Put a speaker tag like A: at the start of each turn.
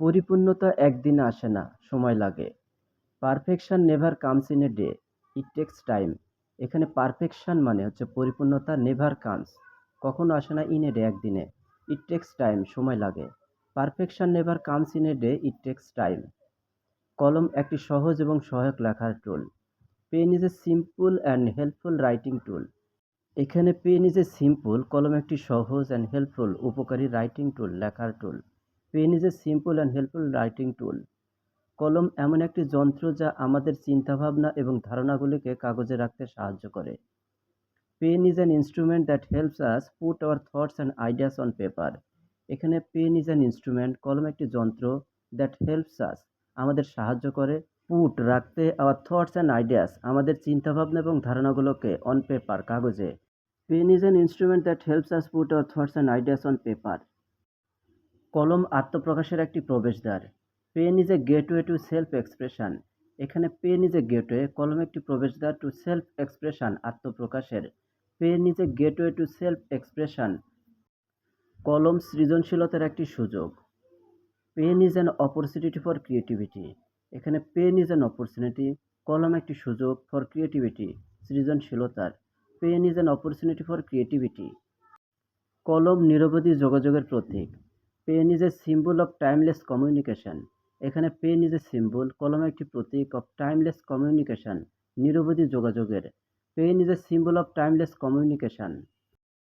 A: পরিপূর্ণতা একদিনে আসে না, সময় লাগে। Perfection never comes in a day, it takes time. এখানে পারফেকশন মানে হচ্ছে পরিপূর্ণতা, নেভার কামস কখনো আসে না, ইন এ ডে একদিনে, ইট টেকস টাইম সময় লাগে। Perfection never comes in a day, it takes time. কলম একটি সহজ এবং সহায়ক লেখার tool. Pen is a simple and helpful writing tool. এখানে পেন ইজ এ সিম্পল, কলম একটি সহজ অ্যান্ড হেল্পফুল উপকারী রাইটিং টুল, লেখার tool. Pen is a simple and helpful writing tool. কলম এমন একটি যন্ত্র যা আমাদের চিন্তাভাবনা এবং ধারণাগুলিকে কাগজে রাখতে সাহায্য করে। Pen is an instrument that helps us put our thoughts and ideas on paper. এখানে পেন ইজ অ্যান ইনস্ট্রুমেন্ট, কলম একটি যন্ত্র, দ্যাট হেল্পস আস আমাদের সাহায্য করে, পুট রাখতে, আওয়ার থটস অ্যান্ড আইডিয়াস আমাদের চিন্তাভাবনা এবং ধারণাগুলোকে, অন পেপার কাগজে। Pen is an instrument that helps us put our thoughts and ideas on paper. কলম আত্মপ্রকাশের একটি প্রবেশদ্বার। Pen is a gateway to self expression. এখানে পেন ইজ এ গেটওয়ে, কলম একটি প্রবেশদ্বার, টু সেলফ এক্সপ্রেশন আত্মপ্রকাশের। Pen is a gateway to self expression. কলম সৃজনশীলতার একটি সুযোগ। Pen is an opportunity for creativity. এখানে পেন ইজ অ্যান অপরচুনিটি, কলম একটি সুযোগ, ফর ক্রিয়েটিভিটি সৃজনশীলতার। Pen is an opportunity for creativity. কলম নিরবধি যোগাযোগের প্রতীক। Pen is a symbol of timeless communication. এখানে পেন ইজ এ সিম্বল, কলম একটি প্রতীক, অফ টাইমলেস কমিউনিকেশন নিরবধি যোগাযোগের। Pen is a symbol of timeless communication.